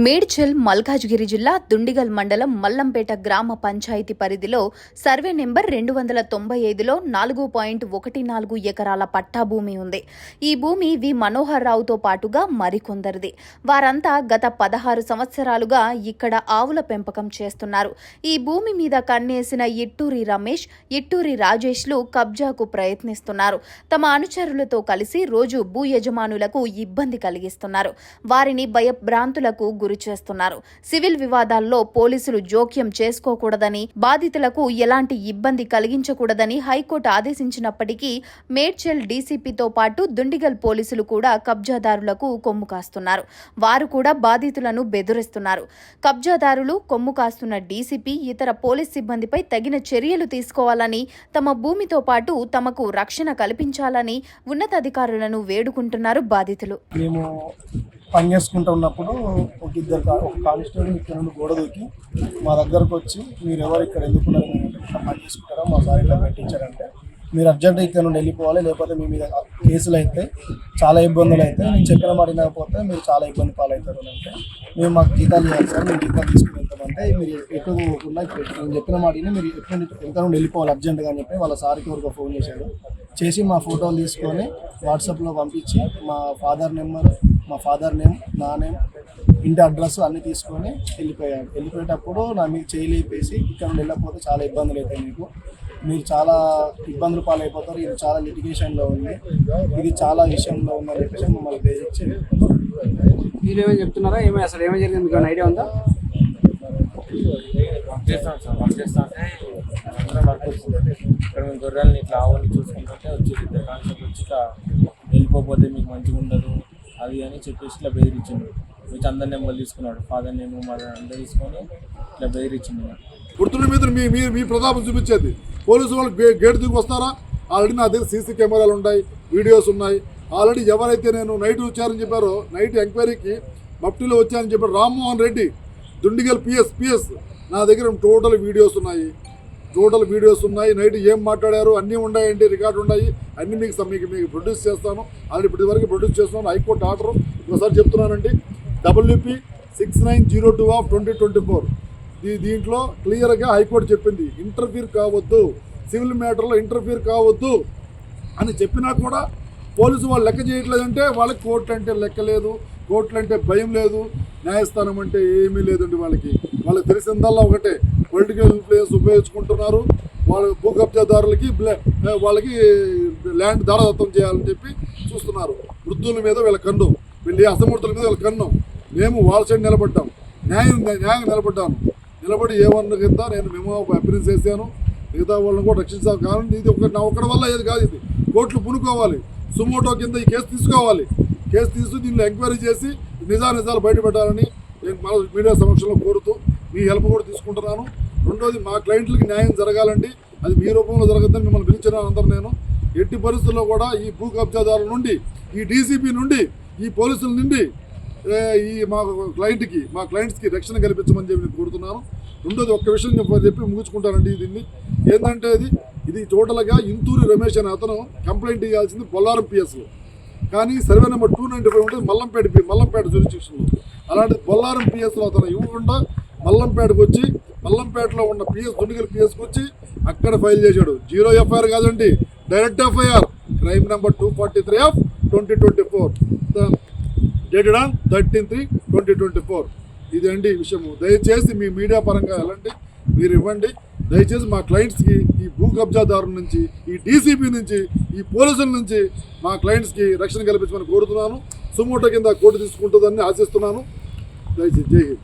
మేడ్చల్ మల్కాజ్గిరి జిల్లా దుండిగల్ మండలం మల్లంపేట గ్రామ పంచాయతీ పరిధిలో సర్వే నెంబర్ 295లో 4.14 ఎకరాల పట్టా భూమి ఉంది. ఈ భూమి వి మనోహర్ రావుతో పాటుగా మరికొందరిది. వారంతా గత 16 సంవత్సరాలుగా ఇక్కడ ఆవుల పెంపకం చేస్తున్నారు. ఈ భూమి మీద కన్నేసిన ఇట్టూరి రమేష్, ఇట్టూరి రాజేష్లు కబ్జాకు ప్రయత్నిస్తున్నారు. తమ అనుచరులతో కలిసి రోజు భూ యజమానులకు ఇబ్బంది కలిగిస్తున్నారు. వారిని భయభ్రాంతులకు గురి చేస్తున్నారు. సివిల్ వివాదాల్లో పోలీసులు జోక్యం చేసుకోకూడదని, బాధితులకు ఎలాంటి ఇబ్బంది కలిగించకూడదని హైకోర్టు ఆదేశించినప్పటికీ మేడ్చల్ డీసీపీతో పాటు దుండిగల్ పోలీసులు కూడా కబ్జాదారులకు కొమ్ము కాస్తున్నారు. వారు కూడా బాధితులను బెదిరిస్తున్నారు. కబ్జాదారులు కొమ్ము కాస్తున్న డీసీపీ ఇతర పోలీస్ సిబ్బందిపై తగిన చర్యలు తీసుకోవాలని, తమ భూమితో పాటు తమకు రక్షణ కల్పించాలని ఉన్నతాధికారులను వేడుకుంటున్నారు బాధితులు. పని చేసుకుంటూ ఉన్నప్పుడు ఒక కానిస్టేబుల్ ఇక్కడ నుండి గోడ దూకి మా దగ్గరకు వచ్చి, మీరు ఎవరు ఇక్కడ ఎందుకున్నారు, ఇక్కడ పని చేసుకుంటారా, మా సార్ ఇలా పెట్టించారంటే మీరు అర్జెంట్ ఇక్కడ నుండి వెళ్ళిపోవాలి, లేకపోతే మీ మీద కేసులు అయితే చాలా ఇబ్బందులు అయితే, నేను చెప్పిన మాట వినకపోతే మీరు చాలా ఇబ్బంది పాలవుతారు అంటే, మేము మాకు జీతాలు ఇవ్వాలి సార్, మేము జీతాలు తీసుకుని వెళ్తామంటే మీరు ఎటు పోకుండా నేను చెప్పిన మాటని మీరు ఎంత నుండి వెళ్ళిపోవాలి అర్జెంటుగా అని చెప్పి వాళ్ళ సార్కి వరకు ఫోన్ చేసి మా ఫోటోలు తీసుకొని వాట్సాప్లో పంపించి మా ఫాదర్ నెంబర్, మా ఫాదర్ నేమ్, నా నేమ్, ఇంటి అడ్రస్ అన్నీ తీసుకొని వెళ్ళిపోయాడు. వెళ్ళిపోయేటప్పుడు నా మీకు చేయలేపేసి ఇక్కడ నుండి వెళ్ళకపోతే చాలా ఇబ్బందులు అవుతాయి, మీరు చాలా ఇబ్బందులు పాలైపోతారు, ఇది చాలా లిటిగేషన్లో ఉంది, ఇది చాలా విషయంలో ఉందని చెప్పేసి మమ్మల్ని బేసిచ్చి మీరేమో చెప్తున్నారా, అసలు ఏమో జరిగింది మీకు ఏమైనా ఐడియా ఉందా? ఇక్కడ మేము గొర్రెల్ని ఇట్లా ఆవుని చూసుకుంటుంటే వచ్చి కాన్సెప్ట్ వచ్చి ఇట్లా వెళ్ళిపోతే మీకు మంచిగా ఉండదు అది అని చెప్పేసి ఇట్లా బెదిరించింది. మీకు అందరి నెంబర్లు తీసుకున్నాడు, ఫాదర్ నేమ్ మదర్ అందరూ తీసుకొని ఇట్లా బెదిరించింది. గుర్తుల మీద మీ ప్రతాపం చూపించేది. పోలీసు వాళ్ళు గేట్ దిగి వస్తారా? ఆల్రెడీ నా దగ్గర సీసీ కెమెరాలు ఉన్నాయి, వీడియోస్ ఉన్నాయి. ఆల్రెడీ ఎవరైతే నేను నైట్ వచ్చారని చెప్పారో, నైట్ ఎంక్వైరీకి మఫ్టీలో వచ్చారని చెప్పారు రామ్మోహన్ రెడ్డి, దుండిగల్ పిఎస్ నా దగ్గర టోటల్ వీడియోస్ ఉన్నాయి. నైట్ ఏం మాట్లాడారు అన్నీ ఉన్నాయండి, రికార్డు ఉన్నాయి, అన్నీ మీకు ప్రొడ్యూస్ చేస్తాను. ఆల్రెడీ ఇప్పటి వరకు ప్రొడ్యూస్ చేస్తున్నాను. హైకోర్టు ఆర్డర్ ఒకసారి చెప్తున్నానండి, WP 6902/2024 దీంట్లో క్లియర్గా హైకోర్టు చెప్పింది, ఇంటర్ఫీర్ కావద్దు, సివిల్ మ్యాటర్లో ఇంటర్ఫీర్ కావద్దు అని చెప్పినా కూడా పోలీసు వాళ్ళు లెక్క చేయట్లేదంటే వాళ్ళకి కోర్టు అంటే లెక్క లేదు, కోర్టులు అంటే భయం లేదు, న్యాయస్థానం అంటే ఏమీ లేదండి. వాళ్ళకి తెలిసిందల్లా ఒకటే, పొలిటికల్ ఇన్ఫ్లుయెన్స్ ఉపయోగించుకుంటున్నారు. వాళ్ళు భూ కబ్జాదారులకి వాళ్ళకి ల్యాండ్ దారదత్తం చేయాలని చెప్పి చూస్తున్నారు. వృద్ధుల మీద వీళ్ళ కన్ను, వీళ్ళ అసమర్థుల మీద వీళ్ళ కన్ను. మేము వాళ్ళ సైడ్ నిలబడ్డాం, న్యాయం నిలబడి ఏమన్నా కింద నేను మేము అప్రీస్ చేశాను, మిగతా వాళ్ళని కూడా రక్షించాలి. కానీ ఇది నా ఒక్కడి వల్ల ఏది కాదు, ఇది కోర్టులు పునుకోవాలి, సుమోటో కింద ఈ కేసు తీసుకోవాలి. కేసు తీసుకుని దీనిలో ఎంక్వైరీ చేసి నిజాలు బయటపెట్టాలని నేను మన మీడియా సమక్షంలో కోరుతూ మీ హెల్ప్ కూడా తీసుకుంటున్నాను. రెండోది, మా క్లయింట్లకి న్యాయం జరగాలండి, అది మీ రూపంలో జరగద్దని మిమ్మల్ని పిలిచినాను అందరూ. నేను ఎట్టి పరిస్థితుల్లో కూడా ఈ భూ కబ్జాదారుల నుండి, ఈ డీసీపీ నుండి, ఈ పోలీసుల నుండి మా క్లయింట్స్కి రక్షణ కల్పించమని చెప్పి నేను కోరుతున్నాను. రెండోది, ఒక్క విషయం చెప్పి ముగించుకుంటానండి. దీన్ని ఏంటంటే ఇది టోటల్గా ఇంతూరి రమేష్ అనే అతను కంప్లైంట్ ఇవ్వాల్సింది బొల్లారం పిఎస్లో, కానీ సర్వే నెంబర్ 295 ఉంటుంది మల్లంపేట జ్యూరిస్డిక్షన్లో. అలాంటి బొల్లారం పిఎస్లో అతను ఇవ్వకుండా మల్లంపేటకు వచ్చి, మల్లంపేటలో ఉన్న దుండిగల్ పిఎస్కి వచ్చి అక్కడ ఫైల్ చేశాడు. 0 ఎఫ్ఐఆర్ కాదండి, direct FIR, crime number 243/2024, dated on 13/3/2024. ఇదండి విషయము. దయచేసి మీ మీడియా పరంగా ఎలాంటి మీరు ఇవ్వండి. దయచేసి మా క్లయింట్స్కి, ఈ భూ కబ్జాదారుల నుంచి, ఈ డీసీపీ నుంచి, ఈ పోలీసుల నుంచి మా క్లయింట్స్కి రక్షణ కల్పించమని కోరుతున్నాను. సుమోటో కింద కోర్టు తీసుకుంటుందని ఆశిస్తున్నాను. దయచేసి జై హింద్.